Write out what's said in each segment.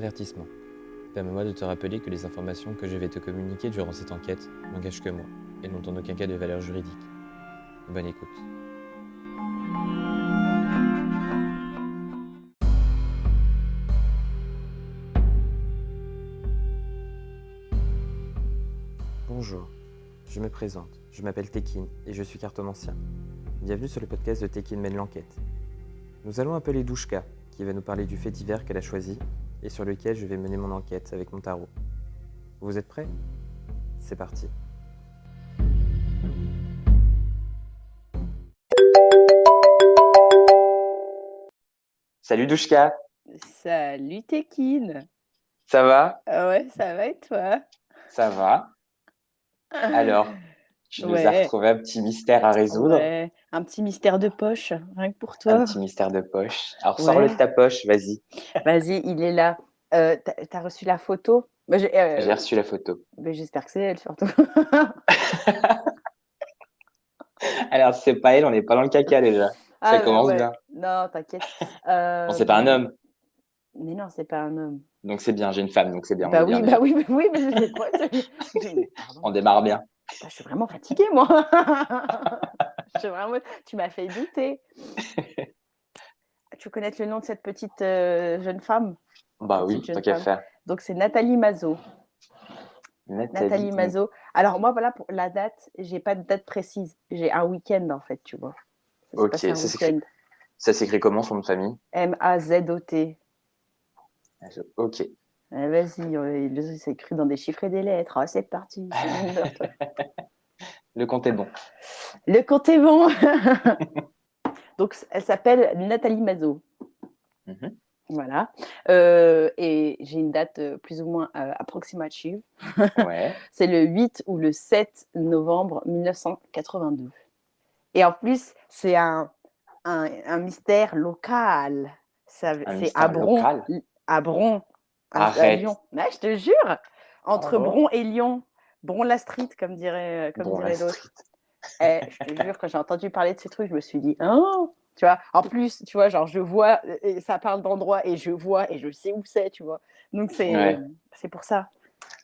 Avertissement. Permets-moi de te rappeler que les informations que je vais te communiquer durant cette enquête n'engagent que moi et n'ont en aucun cas de valeur juridique. Bonne écoute. Bonjour, je me présente, je m'appelle Tekin et je suis cartomancien. Bienvenue sur le podcast de Tekin mène l'enquête. Nous allons appeler Douchka, qui va nous parler du fait divers qu'elle a choisi et sur lequel je vais mener mon enquête avec mon tarot. Vous êtes prêts ? C'est parti. Salut Douchka, Salut Tekin. ça va? Ah ouais, ça va et toi? Ça va. Alors, tu nous as Ouais, retrouvé un petit mystère à résoudre, ouais, un petit mystère de poche, rien que pour un toi. petit mystère de poche. Alors, Ouais. sors-le de ta poche, vas-y. Vas-y, il est là. T'as reçu la photo? Bah, J'ai reçu la photo. mais j'espère que c'est elle surtout. Alors, c'est pas elle, on n'est pas dans le caca déjà. Ça Ah bah commence ouais, bien. non, t'inquiète. Bon, c'est pas un homme, Mais non, c'est pas un homme. donc c'est bien. J'ai une femme, donc c'est bien. On Bah est bien oui, déjà. bah oui, bah oui, mais je sais quoi. Pardon. On démarre bien. Putain, je suis vraiment fatiguée, moi. Tu m'as fait douter. Tu connais le nom de cette petite jeune femme? Bah oui, Petite jeune tant qu'à femme. faire. Donc, c'est Nathalie Mazot. Nathalie Mazot. Alors, moi, voilà, pour la date, j'ai pas de date précise. J'ai un week-end, en fait, tu vois. Ça s'est Ok, passé un week-end. ça s'écrit comment son nom de famille? M-A-Z-O-T. Ok. Vas-y, c'est écrit dans des chiffres et des lettres. Ah, c'est parti, c'est mon meurtre. Le compte est bon. Le compte est bon. Donc, elle s'appelle Nathalie Mazot. Mhm. Voilà. Et j'ai une date plus ou moins approximative. Ouais. C'est le 8 ou le 7 novembre 1982. Et en plus, c'est un mystère local. Un C'est mystère local. À Bron, à Arrête. Lyon. Ouais, je te jure, entre Oh. Bron et Lyon. Bron-la-Street, comme Bon, la dirait l'autre. street. Et je te jure, quand j'ai entendu parler de ce truc, je me suis dit, oh, tu vois, en plus, tu vois, genre, je vois, et ça parle d'endroit, et je vois, et je sais où c'est, tu vois. Donc, Ouais. c'est pour ça.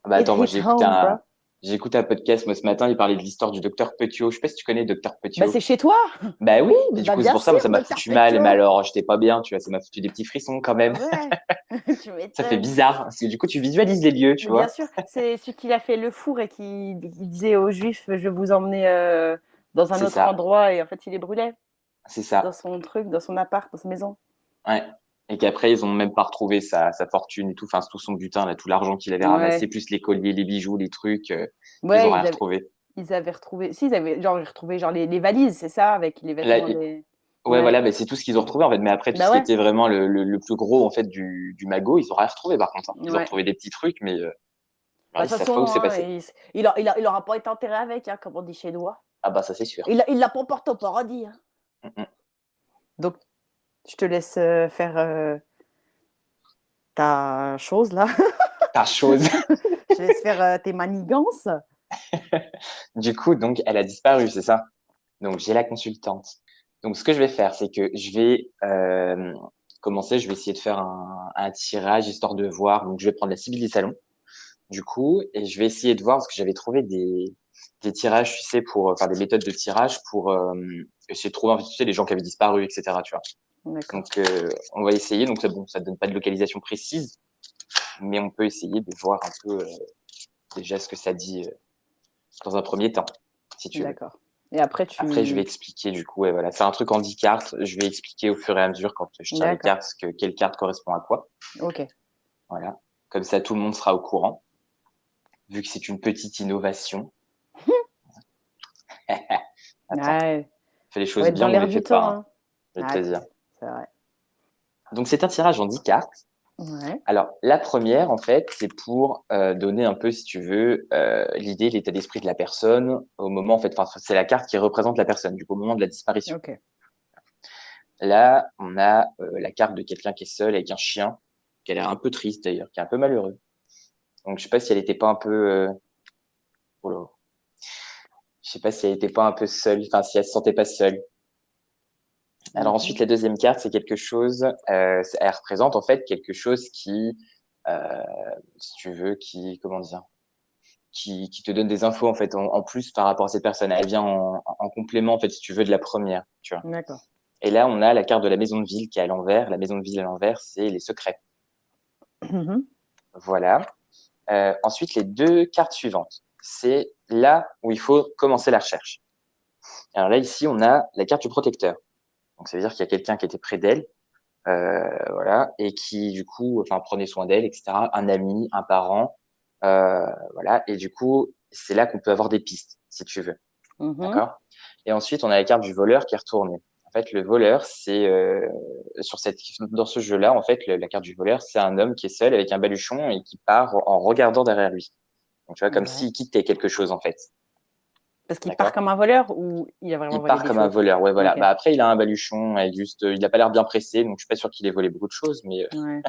Bah It attends, moi hits home, bro. j'ai écouté un podcast moi ce matin, il parlait de l'histoire du docteur Petiot. Je sais pas si tu connais docteur Bah, Petiot. c'est chez toi. Bah oui, mais du Bah, coup c'est bien pour ça, moi sûr, ça m'a docteur foutu mal, mais Petiot. alors j'étais pas bien, tu vois, ça m'a foutu des petits frissons quand même. Ouais, tu Ça fait m'étonnes. bizarre, parce que du coup tu visualises les lieux, tu Mais bien vois. sûr, c'est celui qui a fait le four et qui disait aux Juifs, je vais vous emmener dans un C'est autre ça, endroit, et en fait, il les brûlait c'est dans ça. son truc, dans son appart, dans sa maison. Ouais. Et qu'après ils ont même pas retrouvé sa fortune et tout, enfin tout son butin, là, tout l'argent qu'il avait ramassé, Ouais, plus les colliers, les bijoux, les trucs, ils ont ouais, rien retrouvé. ils avaient retrouvé, si, ils avaient genre, retrouvé genre les valises, c'est ça, avec les Là, vêtements des. ouais, Ouais, voilà, bah, c'est tout ce qu'ils ont retrouvé en fait. Mais après, tout ce bah qui ouais, était vraiment le plus gros en fait du magot, ils ont rien retrouvé par contre, hein. Ils ont ouais. retrouvé des petits trucs, mais Bah, ils de toute savent pas où façon, c'est hein, passé. il aura pas été enterré avec, hein, comme on dit chez nous. Hein. Ah bah ça c'est sûr. Il l'a pas porté au paradis. Hein. Mm, mm. Donc, je te laisse faire ta chose là. Ta chose. Je te laisse faire tes manigances. Du coup, donc elle a disparu, c'est ça. Donc j'ai la consultante. Donc ce que je vais faire, c'est que je vais commencer. Je vais essayer de faire un tirage histoire de voir. Donc je vais prendre la Sibylle des salons, du coup, et je vais essayer de voir parce que j'avais trouvé des tirages, tu sais, pour faire des méthodes de tirage pour essayer de trouver en fait, tu sais, les gens qui avaient disparu, etc. Tu vois. D'accord. Donc on va essayer. Donc c'est bon, ça donne pas de localisation précise, mais on peut essayer de voir un peu déjà ce que ça dit dans un premier temps, si tu veux. D'accord. Et après, Après, je vais expliquer du coup, et voilà, c'est un truc en 10 cartes. Je vais expliquer au fur et à mesure quand je tire les D'accord. cartes quelle carte correspond à quoi. Ok. Voilà. Comme ça, tout le monde sera au courant, vu que c'est une petite innovation. Attends, Ouais. fais les Ça va choses être dans bien, on l'air les fait du pas, temps. hein. Hein. Je vais te Ah, le dire. c'est vrai. Donc, c'est un tirage en 10 cartes. Ouais. Alors, la première, en fait, c'est pour donner un peu, si tu veux, l'idée, l'état d'esprit de la personne au moment, en fait, enfin, c'est la carte qui représente la personne, du coup, au moment de la disparition. Ok. Là, on a la carte de quelqu'un qui est seul avec un chien, qui a l'air un peu triste d'ailleurs, qui est un peu malheureux. Donc, je sais pas si elle était pas un peu, oh là. Je sais pas si elle était pas un peu seule, enfin, si elle se sentait pas seule. Alors ensuite, la deuxième carte, c'est quelque chose, elle représente en fait quelque chose qui si tu veux, comment dire, qui te donne des infos en fait en plus par rapport à cette personne. Elle vient en complément en fait, si tu veux, de la première, tu vois. D'accord. Et là, on a la carte de la maison de ville qui est à l'envers. La maison de ville à l'envers, c'est les secrets. Mhm. Voilà. Ensuite, les 2 cartes suivantes, c'est là où il faut commencer la recherche. Alors là, ici, on a la carte du protecteur. Donc, ça veut dire qu'il y a quelqu'un qui était près d'elle, voilà, et qui, du coup, enfin, prenait soin d'elle, etc. Un ami, un parent, voilà. Et du coup, c'est là qu'on peut avoir des pistes, si tu veux. Mhm. D'accord? Et ensuite, on a la carte du voleur qui est retournée. En fait, le voleur, c'est dans ce jeu-là, en fait, la carte du voleur, c'est un homme qui est seul avec un baluchon et qui part en regardant derrière lui. Donc, tu vois, comme Ouais. s'il quittait quelque chose, en fait. Parce qu'il part D'accord? comme un voleur ou il a vraiment Il volé part des comme un choses? voleur. Ouais, voilà. Ok. Bah, après, il a un baluchon et juste, il a pas l'air bien pressé, donc je suis pas sûr qu'il ait volé beaucoup de choses, mais Ouais.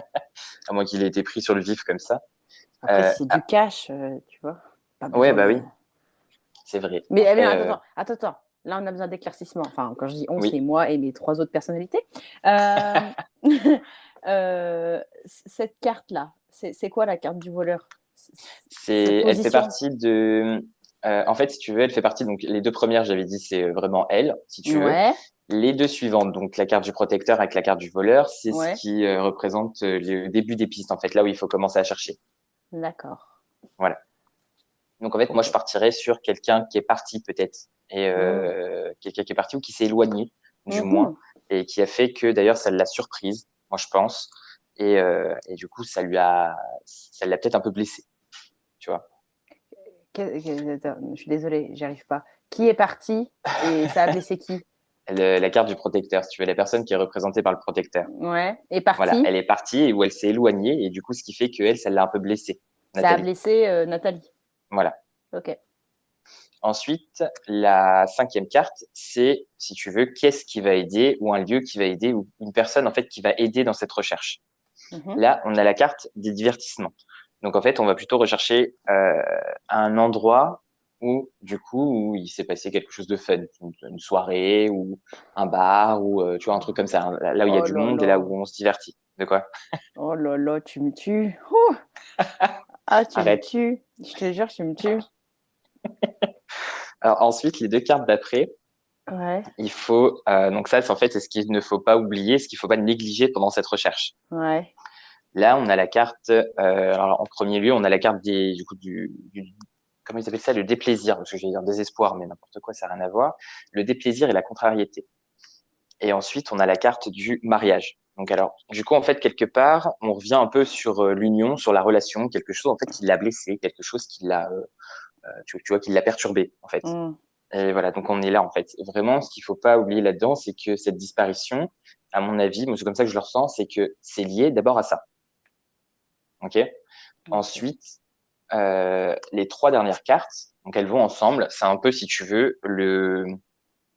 à moins qu'il ait été pris sur le vif comme ça. Après, si c'est du cash, tu vois, pas Ouais, besoin bah de. oui, c'est vrai. Mais Après, attends. Là, on a besoin d'éclaircissement. Enfin, quand je dis on, c'est oui, moi et mes 3 autres personnalités. Euh, cette carte-là, c'est quoi la carte du voleur? Cette elle fait position? partie de, en fait, si tu veux, elle fait partie, donc les 2 premières, j'avais dit, c'est vraiment elle, si tu veux. Ouais, Les 2 suivantes, donc la carte du protecteur avec la carte du voleur, c'est ce ouais, qui représente le début des pistes, en fait, là où il faut commencer à chercher. d'accord. Voilà. Donc en fait, moi, Ok. je partirais sur quelqu'un qui est parti peut-être, et Mhm. quelqu'un qui est parti ou qui s'est éloigné, du moins, Mhm. et qui a fait que d'ailleurs ça l'a surprise, moi je pense, et du coup ça l'a peut-être un peu blessé, tu vois. Attends, je suis désolée, j'y arrive pas. Qui est parti et ça a blessé qui? La carte du protecteur, si tu veux, la personne qui est représentée par le protecteur. Ouais, est Voilà, parti. elle est partie et où elle s'est éloignée, et du coup ce qui fait que elle, ça l'a un peu blessée, Ça a Nathalie. blessé Nathalie. Voilà. Ok. Ensuite, la 5e carte, c'est, si tu veux, qu'est-ce qui va aider, ou un lieu qui va aider, ou une personne en fait qui va aider dans cette recherche. Mhm. Là, on a la carte des divertissements. Donc en fait, on va plutôt rechercher un endroit où, du coup, où il s'est passé quelque chose de fun, une soirée ou un bar ou tu vois un truc comme ça, hein, là où il y a Oh du là monde et là là. où on se divertit. De quoi? Oh là là, tu me tues. Ouh. Ah, tu me Arrête. tues. Je te jure, tu me tues. Alors ensuite, les 2 cartes d'après, Ouais, il faut donc ça, c'est en fait c'est ce qu'il ne faut pas oublier, ce qu'il faut pas négliger pendant cette recherche. ouais. Là, on a la carte. Alors en premier lieu, on a la carte du comment ils appellent ça, le déplaisir, parce que je vais dire désespoir, mais n'importe quoi, ça n'a rien à voir. Le déplaisir et la contrariété. Et ensuite, on a la carte du mariage. Donc alors, du coup, en fait, quelque part, on revient un peu sur l'union, sur la relation, quelque chose en fait qui l'a blessé, quelque chose qui l'a, tu vois, qui l'a perturbé, en fait. Mm. Et voilà, donc on est là, en fait. Et vraiment, ce qu'il faut pas oublier là-dedans, c'est que cette disparition, à mon avis, moi c'est comme ça que je le ressens, c'est que c'est lié d'abord à ça. Ok. Ok. Ensuite, les 3 dernières cartes, donc elles vont ensemble. C'est un peu, si tu veux,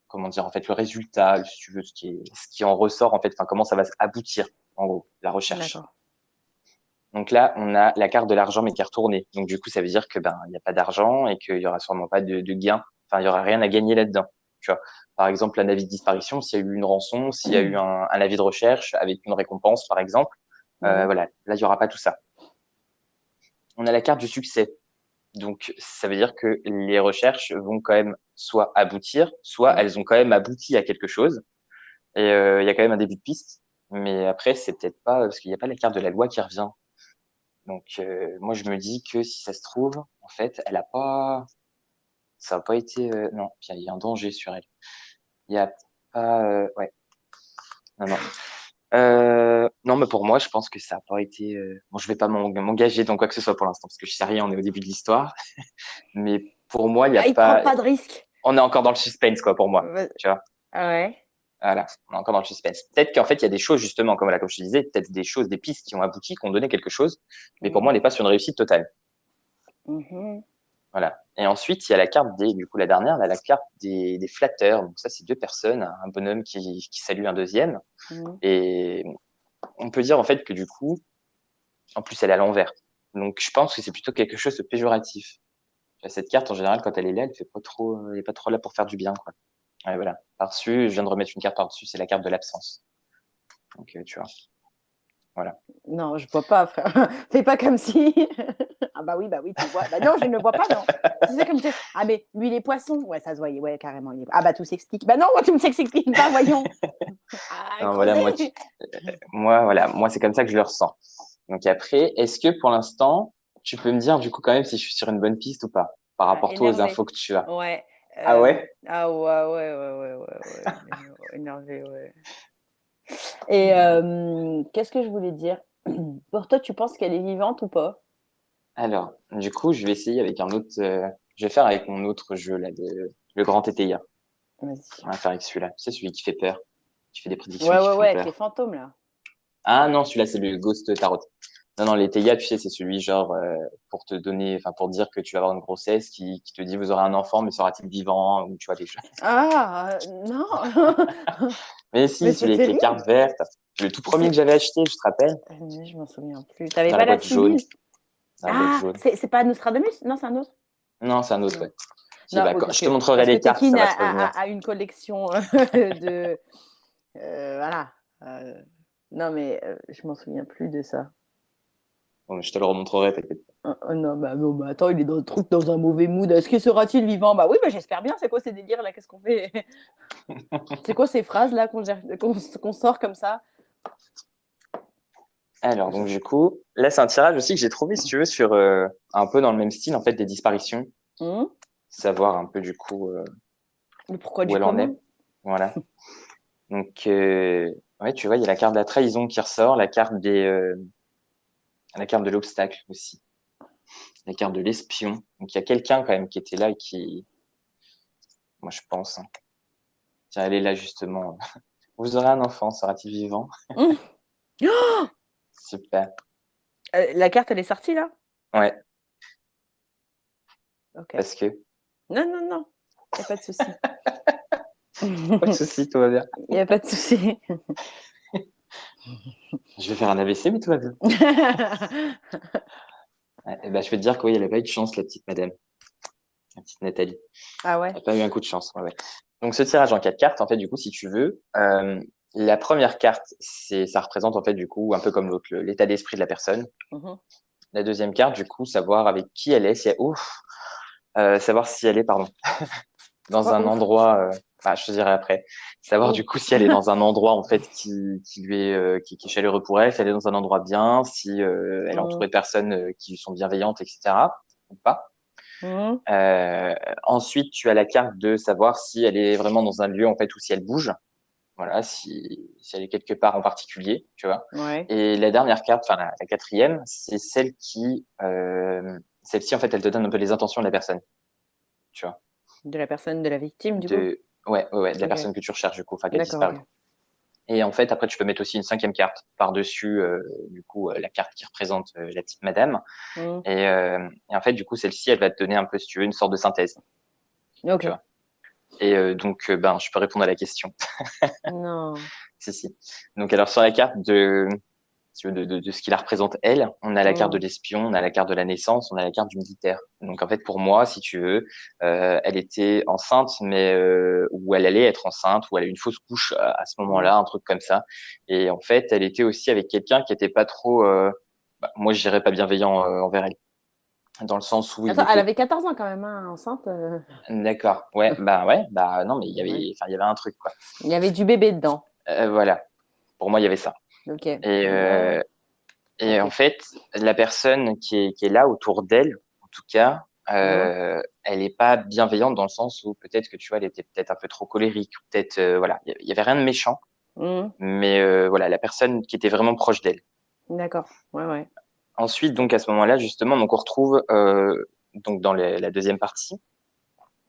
comment dire, en fait, le résultat, si tu veux, ce qui en ressort, en fait, enfin, comment ça va aboutir, en gros, la recherche. D'accord. Donc là, on a la carte de l'argent, mais qui est retournée. Donc du coup, ça veut dire que ben, il n'y a pas d'argent et qu'il y aura sûrement pas de gain. Enfin, il y aura rien à gagner là-dedans. Tu vois. Par exemple, un avis de disparition, s'il y a eu une rançon, s'il y a eu un avis de recherche avec une récompense, par exemple, Mhm. voilà, là, il y aura pas tout ça. On a la carte du succès. Donc, ça veut dire que les recherches vont quand même soit aboutir, soit Mm. elles ont quand même abouti à quelque chose. Et il y a quand même un début de piste. Mais après, c'est peut-être pas parce qu'il n'y a pas la carte de la loi qui revient. Donc, moi, je me dis que si ça se trouve, en fait, elle a pas, ça a pas été, non, il y a un danger sur elle. Il y a pas, ouais, non, non. Non, mais pour moi, je pense que ça a pas été. Bon, je vais pas m'engager dans quoi que ce soit pour l'instant parce que je sais rien. On est au début de l'histoire, mais pour moi, il y a Ah, il prend pas. pas de risque. On est encore dans le suspense, quoi, pour moi. Tu vois. Ah ouais. Voilà, on est encore dans le suspense. Peut-être qu'en fait, il y a des choses, justement, comme là, comme je te disais, peut-être des choses, des pistes qui ont abouti, qui ont donné quelque chose, mais pour moi, on Mhm. n'est pas sur une réussite totale. Mhm. Voilà. Et ensuite, il y a la carte du coup, la dernière, là, la carte des flatteurs. Donc ça, c'est 2 personnes, un bonhomme qui salue un deuxième. Mhm. Et on peut dire, en fait, que du coup, en plus, elle est à l'envers. Donc, je pense que c'est plutôt quelque chose de péjoratif. Cette carte, en général, quand elle est là, elle fait pas trop, elle est pas trop là pour faire du bien, quoi. Ouais, voilà. Par-dessus, je viens de remettre une carte par-dessus, c'est la carte de l'absence. Donc, tu vois. Voilà. Non, je vois pas, frère. Fais pas comme si. Ah bah oui, tu vois. Bah non, je ne vois pas, non. Tu sais comme tu. Ah mais lui les poissons, ouais, ça se voyait, ouais, carrément. Ah bah tout s'explique. Bah non, tout ne s'explique pas, voyons. Ah, Non, voilà, creusez. moi, c'est comme ça que je le ressens. Donc après, est-ce que pour l'instant, tu peux me dire du coup quand même si je suis sur une bonne piste ou pas, par Ah, rapport toi aux énervé. infos que tu as? Ouais. Ah ouais? Ah ouais. Énervé, ouais. Et qu'est-ce que je voulais dire? Pour toi, tu penses qu'elle est vivante ou pas? Alors, du coup, je vais essayer avec un autre. Je vais faire avec mon autre jeu là, le grand TTIA. Vas-y. On va faire avec celui-là. C'est celui qui fait peur, qui fait des prédictions qui Ouais, font avec les peur. fantômes, là. Ah non, celui-là c'est le Ghost Tarot. Non, les TIA, tu sais, c'est celui genre pour te donner, enfin pour dire que tu vas avoir une grossesse, qui te dit vous aurez un enfant, mais sera-t-il vivant ou tu vois des choses. Ah, non. Mais Mais si, c'est celui avec les terrible. cartes vertes, le tout premier que C'est... j'avais acheté, je te rappelle, Je m'en souviens plus. T'avais dans pas la la boîte jaune, Sibylle? dans la boîte Ah, jaune. c'est pas Nostradamus? Non, c'est un autre? Non, c'est un autre, Non. ouais. Si, Non, bah, oui, je te montrerai parce que les cartes, Tekin ça va te revenir. a une collection de. Voilà. Non, mais je m'en souviens plus de ça. Bon, je te le remontrerai, t'inquiète pas. Non, bah, attends, il est dans le truc, dans un mauvais mood. Est-ce que sera-t-il vivant? Bah oui, bah, j'espère bien. C'est quoi ces délires là? Qu'est-ce qu'on fait? C'est quoi ces phrases là qu'on sort comme ça? Alors, donc du coup, là c'est un tirage aussi que j'ai trouvé, si tu veux, sur un peu dans le même style, en fait, des disparitions. Hum. Savoir un peu du coup Le pourquoi où du elle en comment? est. Voilà. Donc, ouais, tu vois, il y a la carte de la trahison qui ressort, la carte de l'obstacle aussi, la carte de l'espion. Donc, il y a quelqu'un quand même qui était là et qui, moi, je pense, hein. Tiens, elle est là justement. Vous aurez un enfant, sera-t-il vivant? Hum. Oh, Super. la carte, elle est sortie là? Ouais, Ok. parce que, Non. Il n'y a pas de souci. pas de souci, tout va bien. Il n'y a pas de souci. Je vais faire un AVC, mais tout va bien. Ouais, et ben, je vais te dire que oui, elle a pas eu de chance, la petite madame, la petite Nathalie. Ah Elle ouais? n'a pas eu un coup de chance. Ouais, ouais. Donc, ce tirage en 4 cartes, en fait, du coup, si tu veux, la première carte, ça représente, en fait, du coup, un peu comme l'autre, l'état d'esprit de la personne. Mhm. La deuxième carte, du coup, savoir avec qui elle est, si elle, ouf, savoir si elle est, pardon, C'est dans quoi, un ouf? endroit, je te dirai après, savoir, Oh. du coup, si elle est dans un endroit, en fait, qui lui est, qui est chaleureux pour elle, si elle est dans un endroit bien, si elle est entourée Mhm. de personnes qui lui sont bienveillantes, etc., ou pas. Mhm. Ensuite, tu as la carte de savoir si elle est vraiment dans un lieu en fait ou si elle bouge. Voilà, si elle est quelque part en particulier, tu vois. Ouais. Et la dernière carte, enfin la quatrième, c'est celle-ci en fait, elle te donne un peu les intentions de la personne, tu vois. De la personne, de la victime, du coup? De ouais, de la Ok. personne que tu recherches du coup, enfin qui a D'accord, disparu. ok. Et en fait, après, tu peux mettre aussi une cinquième carte par-dessus, du coup, la carte qui représente la petite madame. Mhm. Et en fait, du coup, celle-ci, elle va te donner un peu, si tu veux, une sorte de synthèse, tu Ok. vois. Et donc, ben, je peux répondre à la question. Non. Si, si. Donc, alors, sur la carte si tu veux, de ce qui la représente, elle, on a la carte de Mhm. l'espion, on a la carte de la naissance, on a la carte du militaire. Donc, en fait, pour moi, si tu veux, elle était enceinte, mais ou elle allait être enceinte, ou elle a eu une fausse couche à ce Mhm. moment-là, un truc comme ça. Et en fait, elle était aussi avec quelqu'un qui était pas trop, moi, je dirais pas bienveillant envers elle. Dans le sens où il Attends, elle était avait 14 ans quand même, hein, enceinte. d'accord. Ouais, bah non, mais Ouais. il y avait un truc, quoi. Il y avait du bébé dedans. Voilà. Pour moi, il y avait ça. Ok. Et, Ouais. en Ok. fait, la personne qui est là autour d'elle, en tout cas, Mhm. elle est pas bienveillante dans le sens où peut-être que tu vois, elle était peut-être un peu trop colérique, ou peut-être, voilà, il y avait rien de méchant, Mhm. mais voilà, la personne qui était vraiment proche d'elle. D'accord. Ouais. Ensuite, donc à ce moment-là, justement, donc on retrouve donc dans la deuxième partie,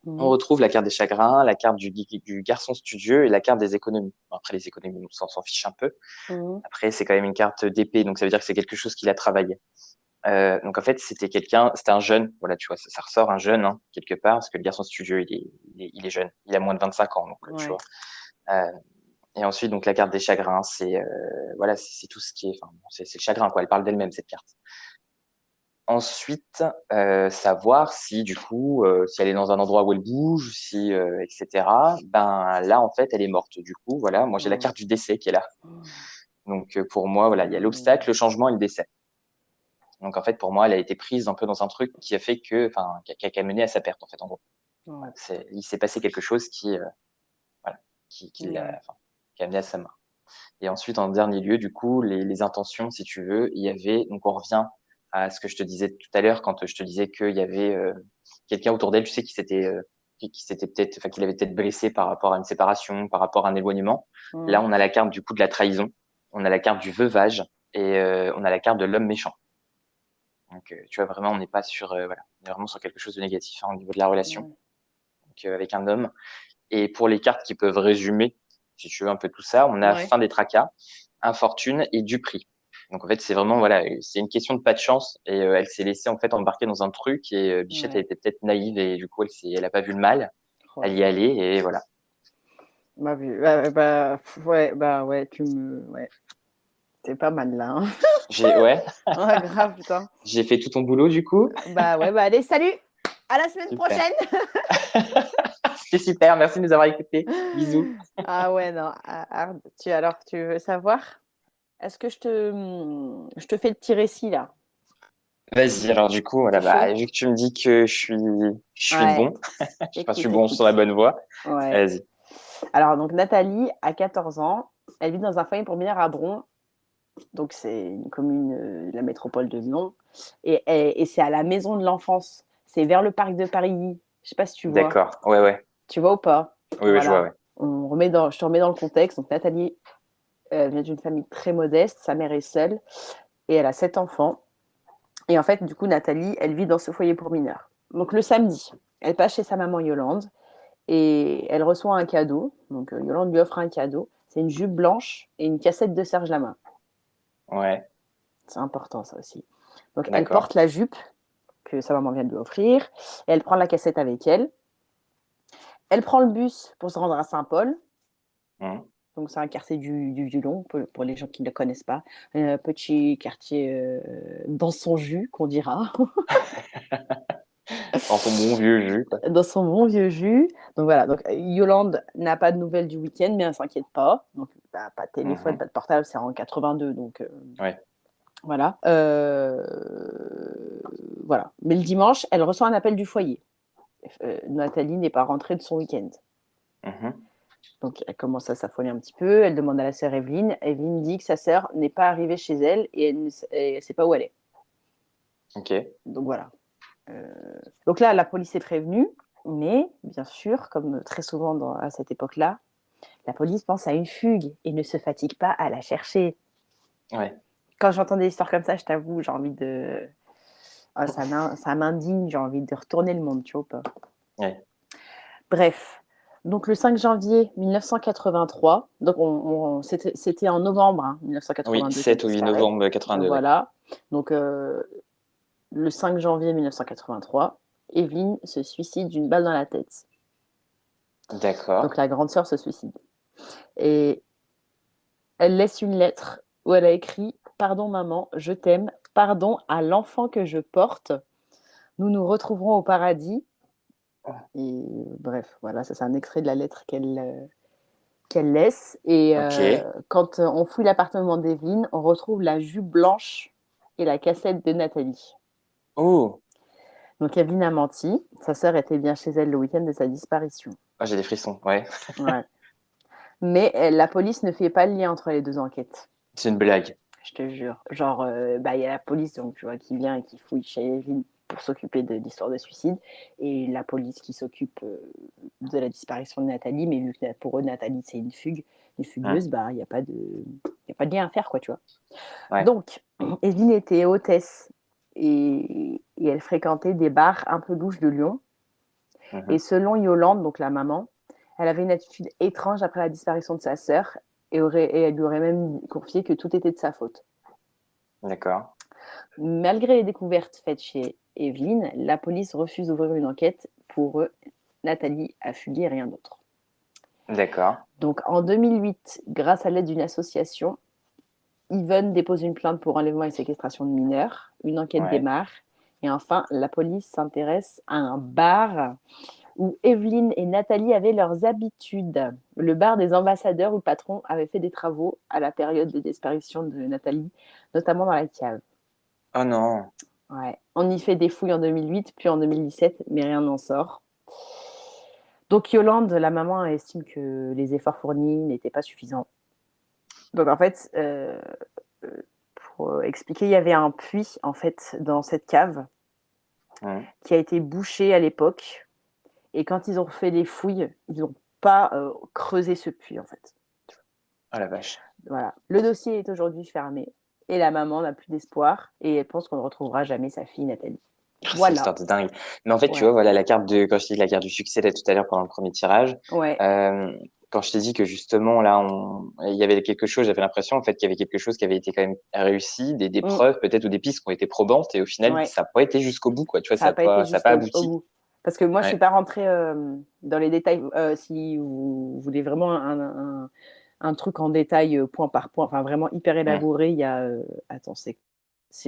on Mhm. retrouve la carte des chagrins, la carte du garçon studieux et la carte des économies. Bon, après, les économies, on s'en fiche un peu. Mhm. Après, c'est quand même une carte d'épée, donc ça veut dire que c'est quelque chose qu'il a travaillé. Donc en fait, c'était un jeune, voilà, tu vois, ça ressort un jeune, hein, quelque part, parce que le garçon studieux, il est jeune, il a moins de 25 ans, donc tu vois. Ouais. Euh, et ensuite, donc la carte des chagrins, voilà, c'est tout ce qui est, enfin, bon, c'est le chagrin, quoi. Elle parle d'elle-même cette carte. Ensuite, savoir si du coup, si elle est dans un endroit où elle bouge, si, etc. Ben là, en fait, elle est morte. Du coup, voilà, moi j'ai la Mhm. carte du décès qui est là. Donc, pour moi, voilà, il y a l'obstacle, le changement et le décès. Donc, en fait, pour moi, elle a été prise un peu dans un truc qui a fait qui a mené à sa perte, en fait, en gros. Ouais. Il s'est passé quelque chose voilà, Ouais. qui a amené à sa mort. Et ensuite, en dernier lieu, du coup, les intentions, si tu veux, il y avait, donc on revient à ce que je te disais tout à l'heure quand je te disais qu'il y avait quelqu'un autour d'elle, tu sais, qu'il avait peut-être blessé par rapport à une séparation, par rapport à un éloignement. Là, on a la carte du coup de la trahison, on a la carte du veuvage et on a la carte de l'homme méchant. Donc, tu vois, vraiment, on n'est pas sur, voilà, on est vraiment sur quelque chose de négatif au niveau de la relation, Ouais. donc, avec un homme. Et pour les cartes qui peuvent résumer, si tu veux, un peu tout ça, on a Ouais. fin des tracas, infortune et du prix. Donc en fait, c'est vraiment voilà, c'est une question de pas de chance et elle s'est laissée en fait embarquer dans un truc et Bichette a Ouais. été peut-être naïve et du coup elle a pas vu le mal, Oh elle là y est là. allée et voilà. Ouais, ouais. C'est pas mal là, hein. Ouais, Ouais, grave, putain. j'ai fait tout ton boulot du coup. Bah ouais, bah allez, salut! À la semaine Super. prochaine! C'était super, merci de nous avoir écoutés. Bisous. Ah ouais, non. Tu veux savoir? Est-ce que je te fais le petit récit là? Vas-y, alors du coup, voilà, T'es chaud? vu que tu me dis que je suis Ouais, bon, je suis écoute, bon sur la écoute. bonne voie. Ouais. Vas-y. Alors, donc, Nathalie a 14 ans. Elle vit dans un foyer pour mineurs à Bron. Donc, c'est une commune de la métropole de Lyon. Et c'est à la maison de l'enfance. C'est vers le parc de Paris. Je sais pas si tu vois. D'accord. Ouais, ouais. Tu vois ou pas? Oui, oui, je vois, Voilà. ouais. Je te remets dans le contexte. Donc, Nathalie vient d'une famille très modeste. Sa mère est seule et elle a 7 enfants. Et en fait, du coup, Nathalie, elle vit dans ce foyer pour mineurs. Donc, le samedi, elle passe chez sa maman Yolande et elle reçoit un cadeau. Donc, Yolande lui offre un cadeau. C'est une jupe blanche et une cassette de Serge Lama. Ouais, C'est important, ça aussi. Donc, elle d'accord. porte la jupe que sa maman vient de lui offrir et elle prend la cassette avec elle. Elle prend le bus pour se rendre à Saint-Paul. Mhm. Donc, c'est un quartier du Violon, pour les gens qui ne le connaissent pas. Un petit quartier dans son jus, qu'on dira. Dans son bon vieux jus, quoi. Dans son bon vieux jus. Donc voilà, donc Yolande n'a pas de nouvelles du week-end, mais elle ne s'inquiète pas. Donc bah, pas de téléphone, Mhm. pas de portable, c'est en 82, donc Ouais. voilà. Voilà. Mais le dimanche, elle reçoit un appel du foyer. Nathalie n'est pas rentrée de son week-end. Mhm. Donc elle commence à s'affoler un petit peu, elle demande à la sœur Evelyne. Evelyne dit que sa sœur n'est pas arrivée chez elle et elle ne sait pas où elle est. Ok. Donc voilà. Euh, donc là, la police est prévenue, mais bien sûr, comme très souvent à cette époque-là, la police pense à une fugue et ne se fatigue pas à la chercher. Ouais. Quand j'entends des histoires comme ça, je t'avoue, j'ai envie de... Ah, ça m'indigne, j'ai envie de retourner le monde, tu vois pas. Ouais. Bref, donc le 5 janvier 1983, donc c'était en novembre hein, Oui, 1982 qu'elle 7 ou 8 disparaît. novembre 82, ouais. Voilà, donc le 5 janvier 1983, Evelyne se suicide d'une balle dans la tête. D'accord. Donc la grande sœur se suicide. Et elle laisse une lettre où elle a écrit « Pardon maman, je t'aime. Pardon à l'enfant que je porte. Nous nous retrouverons au paradis. » Et bref, voilà, ça c'est un extrait de la lettre qu'elle laisse. Et Ok. quand on fouille l'appartement d'Evelyne, on retrouve la jupe blanche et la cassette de Nathalie. Oh, Donc Evelyne a menti. Sa sœur était bien chez elle le week-end de sa disparition. ah, j'ai des frissons, ouais. Ouais. Mais la police ne fait pas le lien entre les deux enquêtes. C'est une blague. Je te jure. Genre, bah, y a la police donc, tu vois, qui vient et qui fouille chez Evelyne pour s'occuper de l'histoire de suicide. Et la police qui s'occupe de la disparition de Nathalie. Mais vu que pour eux, Nathalie, c'est une fugueuse, bah, il n'y a pas de lien à faire, quoi, tu vois. Ouais. Donc, Evelyne était hôtesse et elle fréquentait des bars un peu louches de Lyon. Et Mhm. selon Yolande, donc la maman, elle avait une attitude étrange après la disparition de sa sœur et elle lui aurait même confié que tout était de sa faute. D'accord. Malgré les découvertes faites chez Evelyne, la police refuse d'ouvrir une enquête. Pour eux, Nathalie a fugué et rien d'autre. D'accord. Donc en 2008, grâce à l'aide d'une association, Yvonne dépose une plainte pour enlèvement et séquestration de mineurs. Une enquête Ouais. démarre. Et enfin, la police s'intéresse à un bar où Evelyne et Nathalie avaient leurs habitudes. Le bar des ambassadeurs où le patron avait fait des travaux à la période de disparition de Nathalie, notamment dans la cave. Oh non. Ouais. On y fait des fouilles en 2008, puis en 2017, mais rien n'en sort. Donc Yolande, la maman, estime que les efforts fournis n'étaient pas suffisants. Donc en fait, pour expliquer, il y avait un puits en fait dans cette cave qui a été bouché à l'époque. Et quand ils ont fait les fouilles, ils n'ont pas creusé ce puits en fait. Oh la vache. Voilà. Le dossier est aujourd'hui fermé et la maman n'a plus d'espoir et elle pense qu'on ne retrouvera jamais sa fille Nathalie. C'est une Voilà. histoire de dingue. Mais en fait, tu Ouais. vois, voilà, quand je t'ai dit la carte du succès là tout à l'heure pendant le premier tirage, Ouais. quand je t'ai dit que justement là, il y avait quelque chose, j'avais l'impression en fait qu'il y avait quelque chose qui avait été quand même réussi, des preuves peut-être ou des pistes qui ont été probantes et au final, Ouais. ça n'a pas été jusqu'au bout, quoi. Tu vois, Ça n'a pas été ça a pas jusqu'au abouti. bout. Parce que moi, je Ouais. suis pas rentrée dans les détails. Si vous voulez vraiment un truc en détail, point par point, enfin vraiment hyper élaboré, il y a. Attends, c'est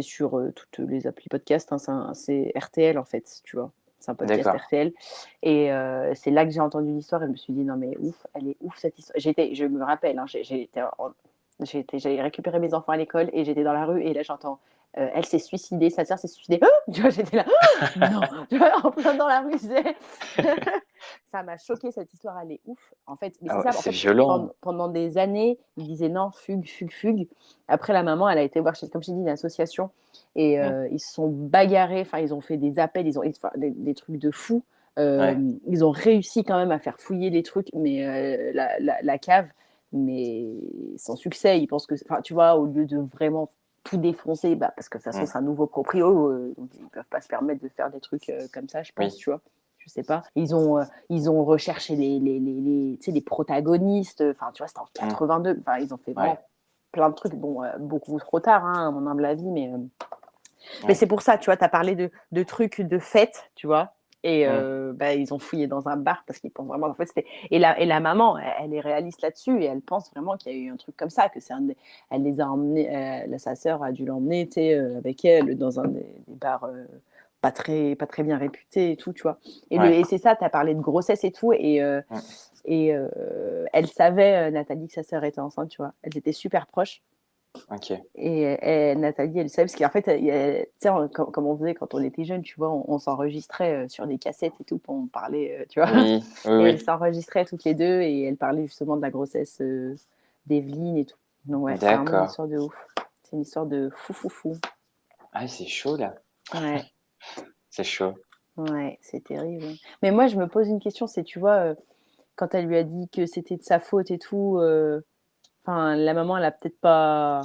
sur toutes les applis podcast, hein, c'est RTL en fait, tu vois. C'est un podcast D'accord. RTL. Et c'est là que j'ai entendu l'histoire et je me suis dit, non mais ouf, elle est ouf cette histoire. Je me rappelle, hein, j'avais récupéré mes enfants à l'école et j'étais dans la rue et là j'entends, elle s'est suicidée, sa sœur s'est suicidée. Oh, tu vois, j'étais là, oh, non, tu vois, en plein dans la rue, ça m'a choqué cette histoire, elle est ouf. En fait, mais c'est ça, en C'est fait, violent. pendant des années, ils disaient non, fugue, fugue, fugue. Après, la maman, elle a été voir, comme je t'ai dit, une association et ils se sont bagarrés, enfin, ils ont fait des appels, ils ont des trucs de fou. Ils ont réussi quand même à faire fouiller les trucs, mais la cave, mais sans succès. Ils pensent que, enfin, tu vois, au lieu de vraiment tout défoncer, bah, parce que de toute façon, c'est un nouveau proprio, donc ils ne peuvent pas se permettre de faire des trucs comme ça, je pense, tu vois. Je sais pas. Ils ont recherché tu sais, les protagonistes. Enfin, tu vois, c'était en 82. Enfin, ils ont fait vraiment plein de trucs. Bon, beaucoup trop tard, hein, à mon humble avis, mais c'est pour ça, tu vois, tu as parlé de trucs de fête, tu vois. Et bah, ils ont fouillé dans un bar parce qu'ils pensent vraiment. En fait, et la maman, elle est réaliste là-dessus et elle pense vraiment qu'il y a eu un truc comme ça, que elle les a emmenés. Sa sœur a dû l'emmener, tu sais, avec elle dans un des bars pas très bien réputés et tout, tu vois. Et c'est ça, tu as parlé de grossesse et tout, et elle savait, Nathalie, que sa sœur était enceinte, tu vois. Elles étaient super proches. Et Nathalie, elle savait, parce qu'en fait, tu sais, comme on faisait quand on était jeunes, tu vois, on s'enregistrait sur des cassettes et tout pour en parler, tu vois. Oui, et elles s'enregistraient toutes les deux et elles parlaient justement de la grossesse d'Evelyne et tout. Donc ouais, c'est vraiment une histoire de ouf. C'est une histoire de fou. Ah, c'est chaud là. Ouais. C'est chaud. Ouais, c'est terrible. Mais moi, je me pose une question, c'est, tu vois, quand elle lui a dit que c'était de sa faute et tout, la maman, elle a peut-être pas...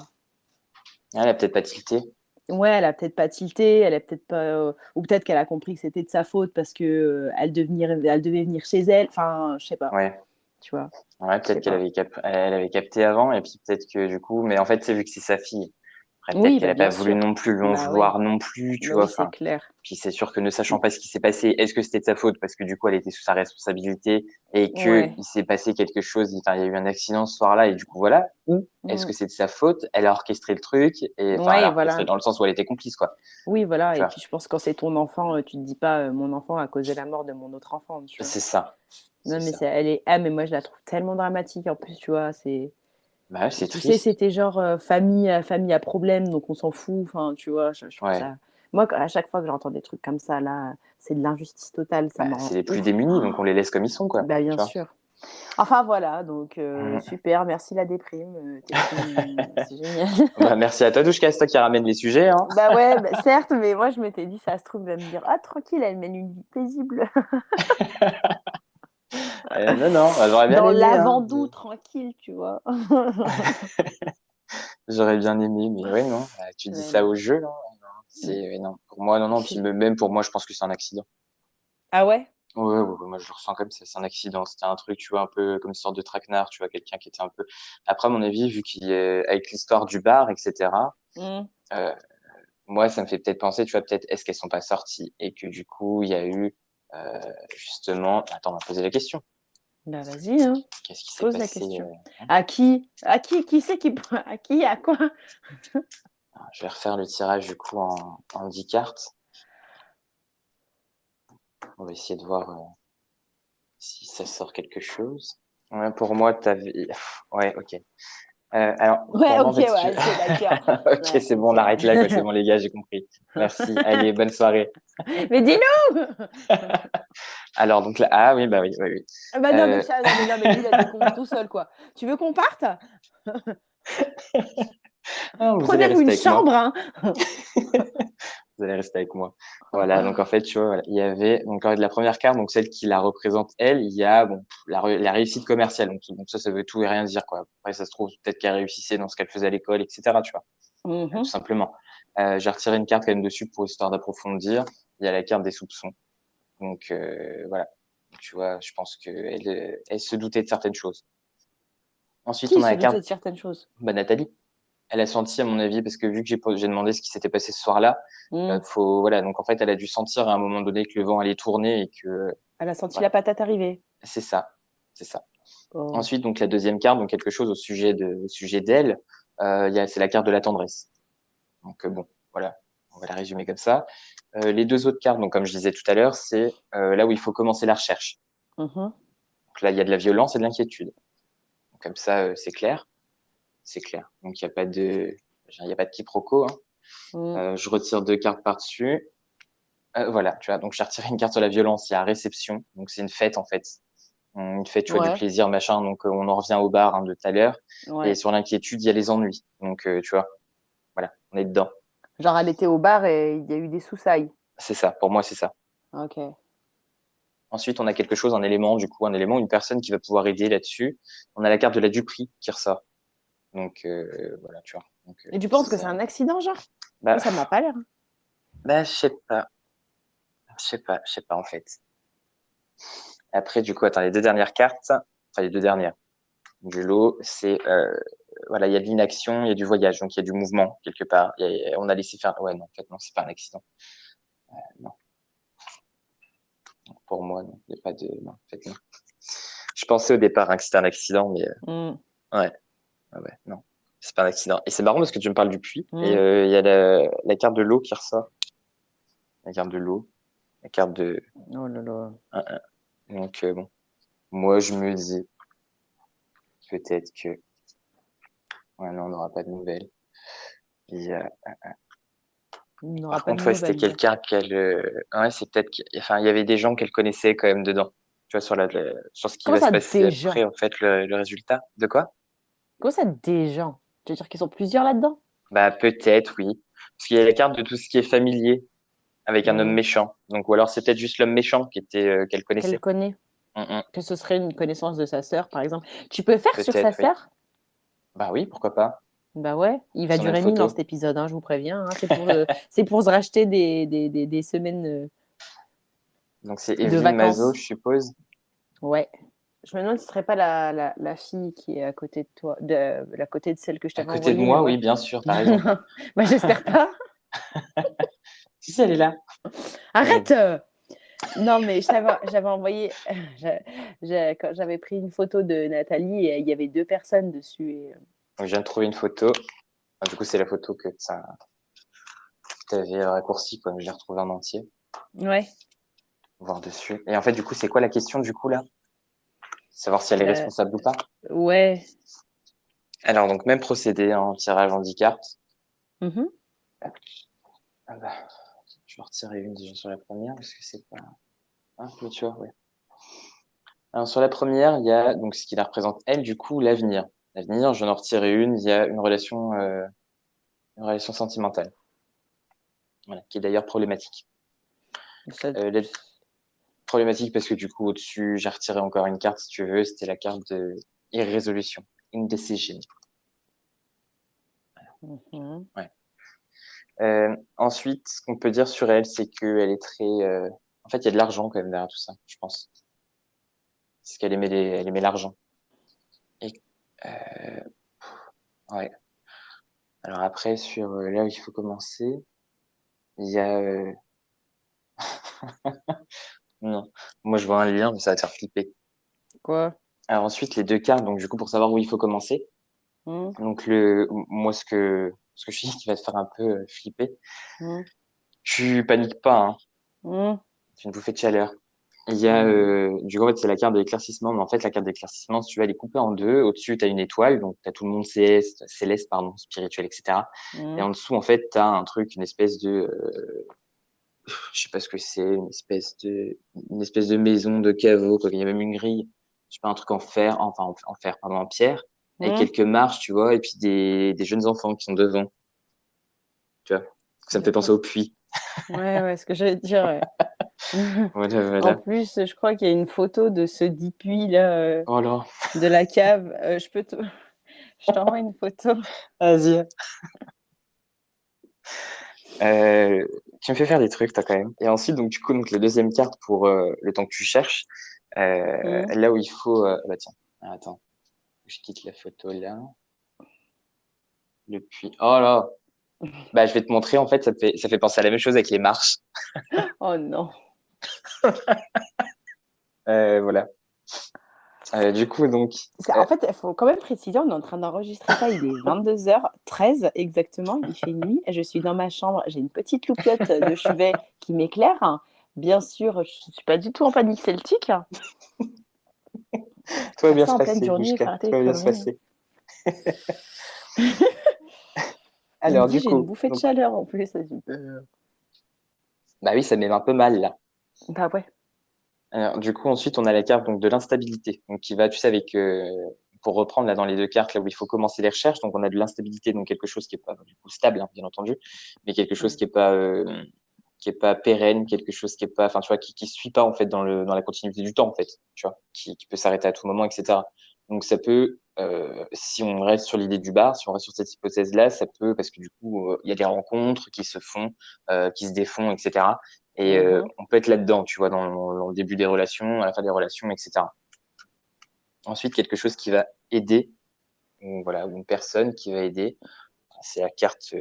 Elle a peut-être pas tilté. Ouais, elle a peut-être pas tilté, elle a peut-être pas... ou peut-être qu'elle a compris que c'était de sa faute parce que elle devait venir chez elle. Enfin, je sais pas. Ouais. Tu vois. Ouais, peut-être elle avait capté avant et puis peut-être que du coup, mais en fait, c'est vu que c'est sa fille. Après, peut-être qu'elle a pas voulu non plus lui en vouloir non plus, tu vois. Oui, c'est clair. Puis c'est sûr que ne sachant pas ce qui s'est passé, est-ce que c'était de sa faute parce que du coup, elle était sous sa responsabilité et que il s'est passé quelque chose, il y a eu un accident ce soir-là et du coup voilà. Ou est-ce que c'est de sa faute? Elle a orchestré le truc et enfin, elle a orchestré dans le sens où elle était complice, quoi. Oui, voilà. Et puis je pense que quand c'est ton enfant, tu te dis pas mon enfant a causé la mort de mon autre enfant. Tu vois. C'est ça. Non, mais mais moi je la trouve tellement dramatique en plus, tu vois. Bah, c'est tu triste. sais, c'était genre famille à problème, donc on s'en fout. Enfin, tu vois, je trouve ça. Moi, à chaque fois que j'entends des trucs comme ça, là, c'est de l'injustice totale. Ça me rend c'est les plus ouf. démunis, donc on les laisse comme ils sont, quoi. Bah, bien sûr. Enfin, voilà, donc super, merci la déprime. C'est génial. Bah, merci à toi, Douchka, c'est toi qui ramène les sujets. Hein. Bah ouais, certes, mais moi je m'étais dit, ça se trouve, elle va me dire, ah tranquille, elle mène une vie paisible. Non, j'aurais bien dans aimé. l'Avandou, tranquille, tu vois. J'aurais bien aimé, mais ouais, non. Tu dis ça au jeu, là. Non. Pour moi, non. Puis même pour moi, je pense que c'est un accident. Ah ouais? Ouais, moi je le ressens comme ça, c'est un accident. C'était un truc, tu vois, un peu comme une sorte de traquenard, tu vois, quelqu'un qui était un peu. Après, à mon avis, vu qu'il est avec l'histoire du bar, etc. Moi, ça me fait peut-être penser, tu vois, peut-être est-ce qu'elles sont pas sorties et que du coup, il y a eu justement. Attends, on va poser la question. Bah vas-y, hein. Qu'est-ce qui s'est Pose passé la question. À qui c'est qui à qui à quoi? Je vais refaire le tirage du coup en 10 cartes. On va essayer de voir. si ça sort quelque chose. Ouais, pour moi, ouais, ok. Alors, Ouais, pour moi, en ok, fait, si tu ouais, ok, d'accord. veux- Ok, Ouais, c'est bon, on ok. arrête là, quoi. C'est bon, les gars, j'ai compris. Merci. Allez, bonne soirée. Mais dis-nous! Alors, donc là, ah oui, bah oui, oui, oui. Ah bah non, mais Euh, ça, non, mais lui, il a déconné tout seul, quoi. Tu veux qu'on parte? Vous allez Prenez-vous rester une avec moi. chambre, hein. Vous allez rester avec moi. Voilà, donc en fait, tu vois, voilà, il y avait donc la première carte, donc celle qui la représente elle, il y a bon, la réussite commerciale. Donc ça veut tout et rien dire, quoi. Après, ça se trouve peut-être qu'elle réussissait dans ce qu'elle faisait à l'école, etc. Tu vois, tout Mhm. simplement. J'ai retiré une carte quand même dessus pour histoire d'approfondir. Il y a la carte des soupçons. Donc voilà, tu vois, je pense qu'elle elle se doutait de certaines choses. Ensuite, Qui on a se la doutait carte de certaines choses? Nathalie. Elle a senti, à mon avis, parce que vu que j'ai demandé ce qui s'était passé ce soir-là, Hmm. voilà, donc en fait, elle a dû sentir à un moment donné que le vent allait tourner et que, Elle a senti la voilà, patate arriver. c'est ça, c'est ça. Oh. Ensuite, donc la deuxième carte, donc quelque chose au sujet d'elle, c'est la carte de la tendresse. Donc bon, voilà, on va la résumer comme ça. Les deux autres cartes, donc comme je disais tout à l'heure, c'est là où il faut commencer la recherche. Mhm. Donc là, il y a de la violence et de l'inquiétude. Donc, comme ça, c'est clair, c'est clair. Donc il y a pas de quiproquo, hein. Hmm. Je retire deux cartes par-dessus. Voilà, tu vois, donc j'ai retiré une carte sur la violence, il y a réception, donc c'est une fête en fait. Une fête, tu vois, du Ouais, plaisir, machin, donc on en revient au bar, hein, de tout à l'heure. Et ouais. sur l'inquiétude, il y a les ennuis. Donc tu vois, voilà, on est dedans. Genre, elle était au bar et il y a eu des soussailles. C'est ça, pour moi, c'est ça. Ok. Ensuite, on a quelque chose, un élément, du coup, un élément, une personne qui va pouvoir aider là-dessus. On a la carte de la Duperie qui ressort. Donc voilà, tu vois. Donc Et tu penses si que c'est ça... un accident, genre? Moi, Bah, ça m'a pas l'air. je sais pas, je sais pas en fait. Après, du coup, attends, les deux dernières cartes, enfin les deux dernières du lot, c'est voilà, il y a de l'inaction, il y a du voyage, donc il y a du mouvement quelque part. On a laissé faire. Ouais, non, en fait, non, c'est pas un accident. Non, pour moi, non, il n'y a pas de. Non, en fait, non. Je pensais au départ, hein, que c'était un accident, mais Hmm. ouais, ouais, non, c'est pas un accident. Et c'est marrant parce que tu me parles du puits et Hmm. il y a la carte de l'eau qui ressort, la carte de l'eau, la carte de. Oh là là. Donc bon, moi je me dis peut-être que ouais, non, on n'aura pas de nouvelles. Et, Il n'aura par pas de contre, ouais, c'était nouvelles. quelqu'un qu'elle. Ouais, c'est peut-être. Enfin, il y avait des gens qu'elle connaissait quand même dedans. Tu vois, sur ce qui Comment va se ça, passer des gens? après, en fait, le résultat. De quoi? Comment ça, des gens? Tu veux dire qu'ils sont plusieurs là-dedans? Bah, peut-être, oui. Parce qu'il y a la carte de tout ce qui est familier avec un homme Hmm. méchant. Donc, ou alors c'est peut-être juste l'homme méchant qu'elle Qu'elle connaissait. connaît. Mm, mm. Que ce serait une connaissance de sa sœur, par exemple. Tu peux faire sur sa Peut-être, oui. sœur? Bah oui, pourquoi pas. Bah ouais, il va Si on a une durer 1000 ans cet photo. épisode, hein, je vous préviens, hein. C'est pour se racheter des semaines Donc, c'est de Evelyne Mazo, vacances. je suppose. Ouais. Je me demande si ce serait pas la fille qui est à côté de toi, la côté de celle que je À t'avais côté de envoyée, mais moi, ouais. oui, bien sûr, t'as raison. Bah, j'espère pas. Si, si, elle est là. Elle est Arrête! Non, mais j'avais envoyé, quand j'avais pris une photo de Nathalie et il y avait deux personnes dessus. Donc, je viens de trouver une photo. Ah, du coup, c'est la photo que tu avais raccourci, quoi. Je l'ai retrouvée en entier. Ouais. Voir dessus. Et en fait, du coup, c'est quoi la question, du coup, là? Savoir si elle est Bah, responsable ou pas. ouais. Alors, donc, même procédé en tirage en 10 cartes. Mhm. Ah bah, je vais en retirer une déjà sur la première, parce que c'est pas un peu, tu vois, ouais. Alors, sur la première, il y a, donc, ce qui la représente, elle, du coup, l'avenir. L'avenir, je vais en retirer une, il y a une relation sentimentale. Voilà, qui est d'ailleurs problématique. Ça- La problématique parce que, du coup, au-dessus, j'ai retiré encore une carte, si tu veux, c'était la carte de irrésolution. Indecision. Mhm. Ouais. Ensuite, ce qu'on peut dire sur elle, c'est qu'elle est très. En fait, il y a de l'argent quand même derrière tout ça, je pense. Parce qu'elle aimait elle aimait l'argent. Et ouais. Alors après, sur là où il faut commencer, il y a. Non, moi je vois un lien, mais ça va te faire flipper. Quoi? Alors ensuite, les deux cartes, donc du coup, pour savoir où il faut commencer. Mhm. Donc moi, ce que je dis qui va te faire un peu flipper, Mhm. tu paniques pas, hein. Mhm. C'est une bouffée de chaleur. Il y a, Mhm. du coup, en fait, c'est la carte de l'éclaircissement, mais en fait, la carte d'éclaircissement, si tu veux, elle est coupée en deux. Au-dessus, tu as une étoile, donc tu as tout le monde céleste, pardon, spirituel, etc. Et Mhm. en dessous, en fait, tu as un truc, une espèce de, je sais pas ce que c'est, une espèce de maison, de caveau, quoi. Il y a même une grille, je sais pas, un truc en fer, enfin, en fer, pardon, en pierre, avec Mhm. quelques marches, tu vois, et puis des jeunes enfants qui sont devant, tu vois. Ça me fait penser D'accord. au puits. Ouais, ouais, ce que j'allais te dire, ouais. Voilà, En voilà. plus, je crois qu'il y a une photo de ce Dipuis là, Oh là, de la cave. Je peux te je t'envoie une photo. vas-y. Euh, tu me fais faire des trucs, toi, quand même. Et ensuite, donc, du coup, donc, la deuxième carte pour le temps que tu cherches, Mmh. là où il faut, bah, tiens, attends, je quitte la photo là. Le puits. Oh là, bah, je vais te montrer, en fait, ça fait penser à la même chose avec les marches. Oh non. Voilà. Du coup, donc, En fait, il faut quand même préciser, on est en train d'enregistrer ça, il est 22h13 exactement, il fait nuit, je suis dans ma chambre, j'ai une petite loupiote de chevet qui m'éclaire. Bien sûr, je ne suis pas du tout en panique celtique. tout va Faire bien ça se en pleine passer, journée, il Douchka, faut arrêter tout les va bien se conneries, hein. passer. Il me Alors, dit: du «J'ai une coup, bouffée de donc, chaleur en plus». Ça dit, bah oui, ça met un peu mal, là. bah ouais. Alors, du coup, ensuite, on a la carte donc de l'instabilité, donc qui va, tu sais, avec pour reprendre là dans les deux cartes là où il faut commencer les recherches, donc on a de l'instabilité, donc quelque chose qui est pas du coup stable, hein, bien entendu, mais quelque chose Mmh. qui est pas pérenne, quelque chose qui est pas, enfin, tu vois, qui suit pas en fait dans la continuité du temps en fait, tu vois, qui peut s'arrêter à tout moment, etc. Donc ça peut, si on reste sur l'idée du bar, si on reste sur cette hypothèse-là, ça peut, parce que du coup, il y a des rencontres qui se font, qui se défont, etc. Et Mmh. on peut être là-dedans, tu vois, dans le début des relations, à la fin des relations, etc. Ensuite, quelque chose qui va aider, ou voilà, ou une personne qui va aider, c'est la carte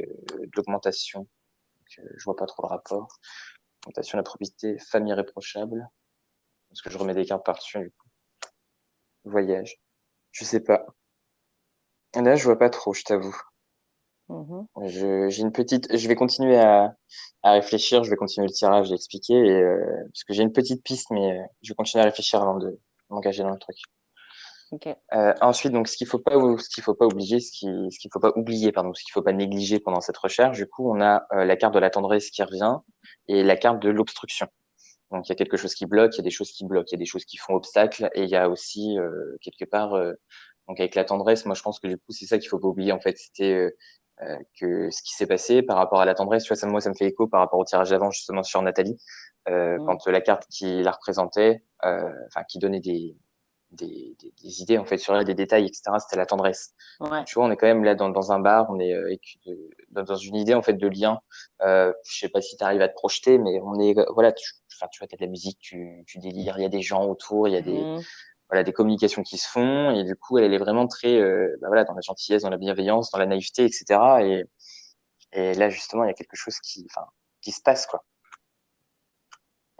d'augmentation. Je vois pas trop le rapport. Augmentation de la probité, famille irréprochable. Est-ce que je remets des cartes par-dessus, du coup. Voyage. Je sais pas. Là, je vois pas trop, je t'avoue. Mmh. J'ai une petite, je vais continuer à réfléchir, je vais continuer le tirage et expliquer, parce que j'ai une petite piste, mais je vais continuer à réfléchir avant de m'engager dans le truc. OK. Ensuite, donc, ce qu'il faut pas oublier, ce qu'il faut pas oublier, pardon, ce qu'il faut pas négliger pendant cette recherche, du coup, on a la carte de la tendresse qui revient et la carte de l'obstruction. Donc, il y a quelque chose qui bloque, il y a des choses qui bloquent, il y a des choses qui font obstacle, et il y a aussi quelque part, donc avec la tendresse, moi, je pense que du coup, c'est ça qu'il faut pas oublier en fait, c'était que ce qui s'est passé par rapport à la tendresse, tu vois, moi, ça me fait écho par rapport au tirage d'avant justement sur Nathalie, Mmh. quand la carte qui la représentait, enfin, qui donnait des idées en fait sur elle, des détails, etc. C'était la tendresse. Ouais. Donc, tu vois, on est quand même là dans un bar, on est dans une idée en fait de lien. Je sais pas si tu arrives à te projeter, mais on est voilà, enfin, tu vois, t'as de la musique, tu délires, il y a des gens autour, il y a des Mmh. voilà des communications qui se font et du coup, elle est vraiment très bah, voilà dans la gentillesse, dans la bienveillance, dans la naïveté, etc. Et là justement, il y a quelque chose qui enfin qui se passe quoi.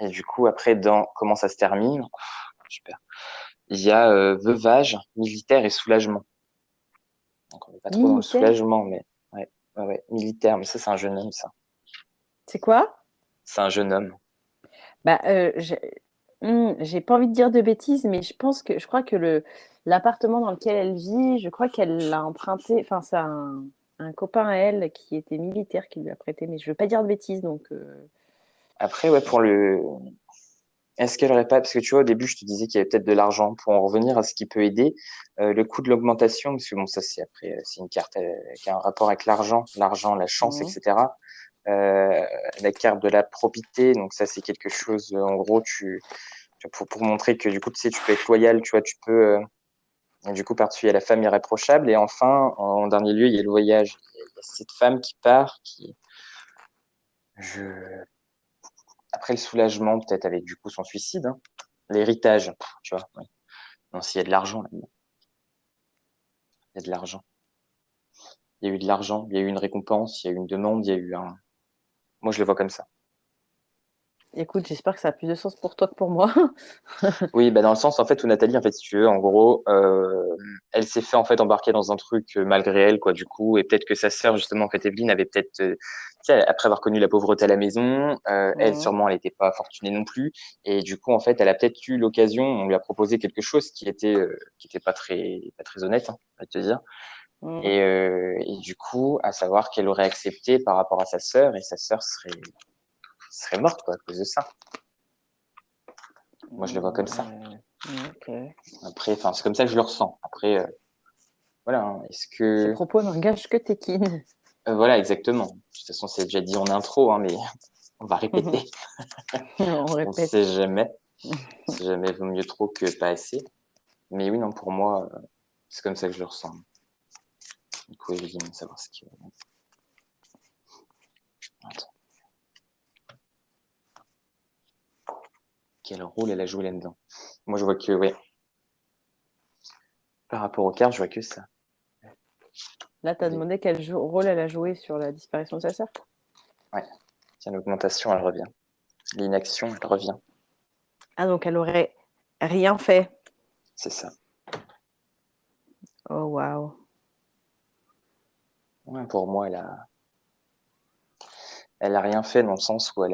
Et du coup, après, dans comment ça se termine, super. Il y a veuvage, militaire et soulagement. Donc on n'est pas trop dans le Militaire? soulagement, mais ouais, ouais, ouais, militaire. Mais ça, c'est un jeune homme, ça. C'est quoi? C'est un jeune homme. Bah, j'ai pas envie de dire de bêtises, mais je crois que l'appartement dans lequel elle vit, je crois qu'elle l'a emprunté, enfin, c'est un copain à elle qui était militaire qui lui a prêté, mais je veux pas dire de bêtises, donc Après, ouais, pour le, est-ce qu'elle aurait pas, parce que tu vois, au début, je te disais qu'il y avait peut-être de l'argent. Pour en revenir à ce qui peut aider, le coût de l'augmentation, parce que bon, ça, c'est après, c'est une carte qui a un rapport avec l'argent, la chance, mmh, etc. La carte de la probité, donc ça, c'est quelque chose, en gros, pour montrer que du coup, tu sais, tu peux être loyal, tu vois, tu peux, et du coup, par-dessus, il y a la femme irréprochable. Et enfin, en dernier lieu, il y a le voyage. Il y a cette femme qui part, je, après le soulagement, peut-être avec du coup son suicide, hein. L'héritage, tu vois. Ouais. Non, s'il y a de l'argent là-dedans, il y a de l'argent. Il y a eu de l'argent, il y a eu une récompense, il y a eu une demande, il y a eu un. Moi, je le vois comme ça. Écoute, j'espère que ça a plus de sens pour toi que pour moi. Oui, bah dans le sens en fait où Nathalie, en fait, si tu veux, en gros, elle s'est fait en fait embarquer dans un truc malgré elle, quoi, du coup, et peut-être que sa sœur, justement, en fait, Evelyne avait peut-être, tu sais, après avoir connu la pauvreté à la maison, elle, Mhm. sûrement, elle n'était pas fortunée non plus, et du coup, en fait, elle a peut-être eu l'occasion, on lui a proposé quelque chose qui était pas très honnête, hein, on va te dire, Mhm. et du coup, à savoir qu'elle aurait accepté par rapport à sa sœur, et sa sœur serait morte, quoi, à cause de ça. Moi, je le vois comme ça. Ok. Après, enfin, c'est comme ça que je le ressens. Après, voilà, hein. Est-ce Ces que propos n'engagent que Tekin. voilà, exactement. De toute façon, c'est déjà dit en intro, hein, mais on va répéter. On On sait répète. jamais. Si jamais vaut mieux trop que pas assez. Mais oui, non, pour moi, c'est comme ça que je le ressens. Du coup, évidemment, savoir ce que. Attends. Quel rôle elle a joué là-dedans? Moi, je vois que, ouais, par rapport aux cartes, je vois que ça. Là, t'as demandé quel rôle elle a joué sur la disparition de sa sœur? Ouais. Tiens, l'augmentation, elle revient. L'inaction, elle revient. Ah, donc elle aurait rien fait. C'est ça. Oh, waouh. Ouais, pour moi, elle a rien fait dans le sens où elle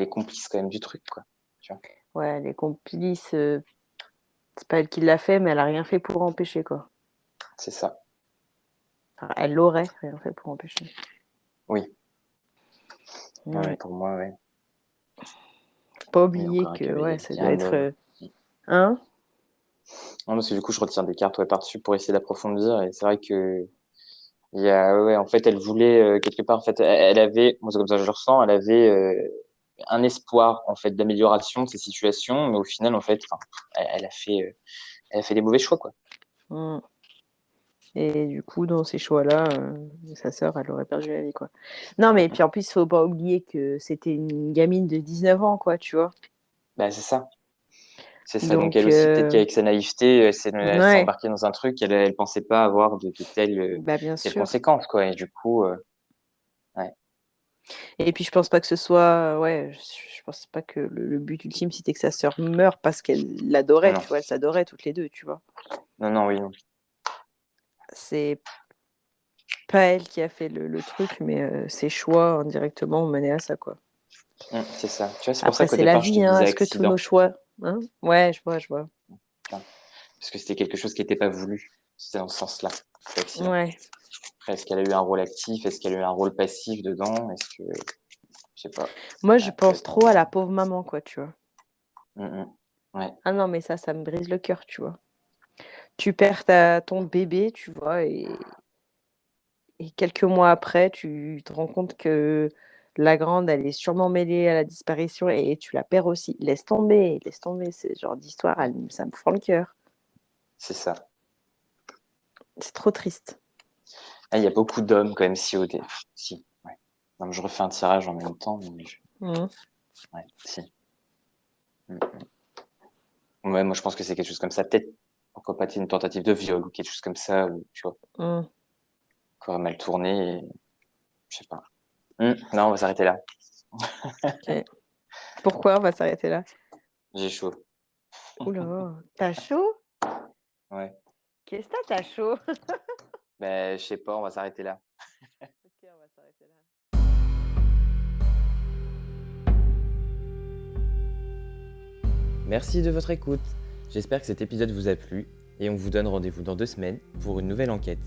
est complice quand même du truc, quoi. Tu vois. Ouais, elle est complice. C'est pas elle qui l'a fait, mais elle a rien fait pour empêcher, quoi. C'est ça. Enfin, elle aurait rien fait pour empêcher. Oui. Ouais, Ouais. pour moi, ouais. Faut pas Il y a oublier encore un que ouais, cavalier. ça Il y a doit un être. homme. Hein? Non, parce que du coup, je retire des cartes ouais, par-dessus pour essayer d'approfondir. Et c'est vrai que il y a, ouais, en fait, elle voulait quelque part, en fait, elle avait, moi c'est comme ça que je le ressens, elle avait un espoir en fait d'amélioration de ses situations, mais au final, en fait, enfin, elle a fait des mauvais choix, quoi. Mm. Et du coup, dans ces choix-là, sa sœur, elle aurait perdu la vie, quoi. Non, mais puis en plus, faut pas oublier que c'était une gamine de 19 ans, quoi, tu vois. Bah, c'est ça. C'est ça. Donc Donc, elle aussi, peut-être qu'avec sa naïveté, elle s'est ouais, embarquée dans un truc, elle pensait pas avoir bah bien telles sûr. conséquences, quoi. Et du coup, ouais, Et puis je pense pas que ce soit, ouais, je pense pas que le but ultime c'était que sa sœur meure parce qu'elle l'adorait, non, tu vois, elles s'adoraient toutes les deux, tu vois. non, non, oui, non. C'est pas elle qui a fait le truc, mais ses choix indirectement ont mené à ça, quoi. C'est ça. Tu vois, c'est pour ça Après, qu'au c'est la départ, je te vie, hein. disais Est-ce que tous nos accident. choix, hein? Ouais, je vois, je vois. Parce que c'était quelque chose qui n'était pas voulu. C'était dans ce sens-là, cet accident. Ouais. Après, est-ce qu'elle a eu un rôle actif? Est-ce qu'elle a eu un rôle passif dedans? Est-ce que, je sais pas. Moi, je Ça peut pense être. trop à la pauvre maman, quoi, tu vois. Ouais, Ah non, mais ça me brise le cœur, tu vois. Tu perds ton bébé, tu vois, et quelques mois après, tu te rends compte que la grande, elle est sûrement mêlée à la disparition et tu la perds aussi. Laisse tomber, ce genre d'histoire, ça me fend le cœur. c'est ça. C'est trop triste. Ah, il y a beaucoup d'hommes quand même si. Ouais. Non, mais je refais un tirage en même temps, mais Mmh. ouais, si. Mm. Ouais, moi je pense que c'est quelque chose comme ça. Peut-être, pourquoi pas une tentative de viol ou quelque chose comme ça, ou tu vois, Mmh. qui aurait mal tourné. Et... Je sais pas. Non, on va s'arrêter là. Ok. Pourquoi on va s'arrêter là? J'ai chaud. Oula, t'as chaud? Ouais. Qu'est-ce que t'as chaud? Ben, je sais pas, on va s'arrêter là. Ok, on va s'arrêter là. Merci de votre écoute. J'espère que cet épisode vous a plu et on vous donne rendez-vous dans 2 semaines pour une nouvelle enquête.